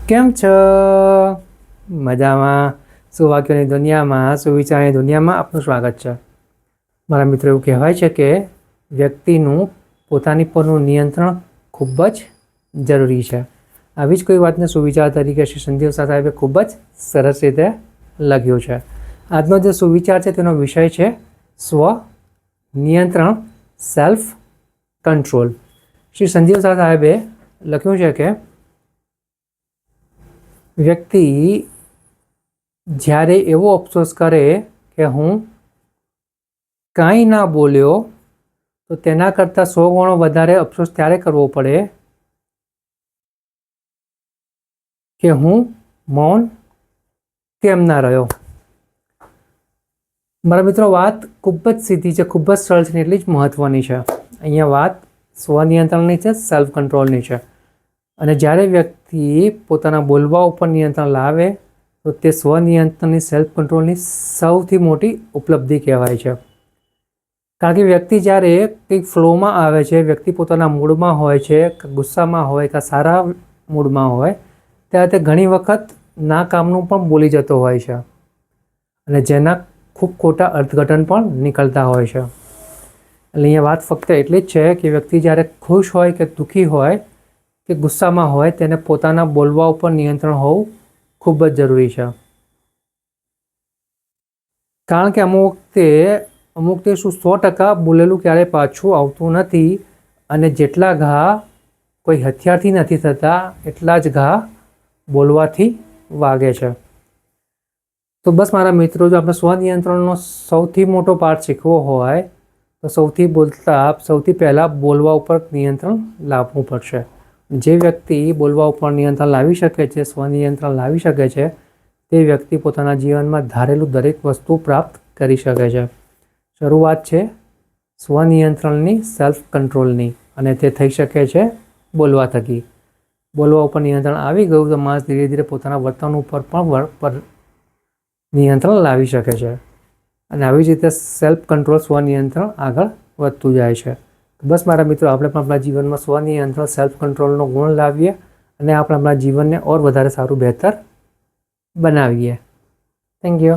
કેમ છો? મજામાં? સુવાક્યોની દુનિયામાં, સુવિચારની દુનિયામાં આપનું સ્વાગત છે. મારા મિત્રો, એવું કહેવાય છે કે વ્યક્તિનું પોતાની પરનું નિયંત્રણ ખૂબ જ જરૂરી છે. આવી જ કોઈ વાતને સુવિચાર તરીકે શ્રી સંજીવ સાહેબે ખૂબ જ સરસ રીતે લખ્યું છે. આજનો જે સુવિચાર છે તેનો વિષય છે સ્વ નિયંત્રણ, સેલ્ફ કંટ્રોલ. શ્રી સંજીવ સાહેબે લખ્યું છે કે વ્યક્તિ જ્યારે એવો અફસોસ કરે કે હું કાંઈ ના બોલ્યો, તો તેના કરતાં 100 ગણો વધારે અફસોસ ત્યારે કરવો પડે કે હું મૌન કેમ ના રહ્યો. મારા મિત્રો, વાત ખૂબ જ સીધી છે, ખૂબ જ સરળ છે, એટલી જ મહત્ત્વની છે. અહીંયા વાત સ્વનિયંત્રણની છે, સેલ્ફ કંટ્રોલની છે. અને જ્યારે વ્યક્તિ પોતાના બોલવા ઉપર નિયંત્રણ લાવે તો તે સ્વનિયંત્રણની, સેલ્ફ કંટ્રોલની સૌથી મોટી ઉપલબ્ધિ કહેવાય છે. કારણ કે વ્યક્તિ જ્યારે કંઈક ફ્લોમાં આવે છે, વ્યક્તિ પોતાના મૂડમાં હોય છે, કે ગુસ્સામાં હોય, કે સારા મૂડમાં હોય, ત્યારે તે ઘણી વખત ના કામનું પણ બોલી જતો હોય છે અને જેના ખૂબ ખોટા અર્થઘટન પણ નીકળતા હોય છે. એટલે અહીંયા વાત ફક્ત એટલી જ છે કે વ્યક્તિ જ્યારે ખુશ હોય કે દુઃખી હોય કે ગુસ્સામાં હોય, તેને પોતાના બોલવા ઉપર નિયંત્રણ હોવું ખૂબ જ જરૂરી છે. કારણ કે અમુક તે શું 100% બોલેલું ક્યારેય પાછું આવતું નથી, અને જેટલા ઘા કોઈ હથિયારથી નથી થતા એટલા જ ઘા બોલવાથી વાગે છે. તો બસ મારા મિત્રો, જો આપણે સ્વનિયંત્રણનો સૌથી મોટો પાઠ શીખવો હોય તો સૌથી પહેલાં બોલવા ઉપર નિયંત્રણ લાવવું પડશે. જે વ્યક્તિ બોલવા ઉપર નિયંત્રણ લાવી શકે છે, સ્વનિયંત્રણ લાવી શકે છે, તે વ્યક્તિ પોતાના જીવનમાં ધારેલું દરેક વસ્તુ પ્રાપ્ત કરી શકે છે. શરૂઆત છે સ્વનિયંત્રણની, સેલ્ફ કંટ્રોલની, અને તે થઈ શકે છે બોલવા થકી. બોલવા ઉપર નિયંત્રણ આવી ગયું તો માણસ ધીરે ધીરે પોતાના વર્તન ઉપર પણ નિયંત્રણ લાવી શકે છે. અને આવી જ રીતે સેલ્ફ કંટ્રોલ, સ્વનિયંત્રણ આગળ વધતું જાય છે. બસ મારા મિત્રો, આપણે પણ આપણા જીવનમાં સ્વનિયંત્રણ, સેલ્ફ કંટ્રોલનો ગુણ લાવીએ અને આપણે આપણા જીવનને ઓર વધારે સારું, બહેતર બનાવીએ. Thank you.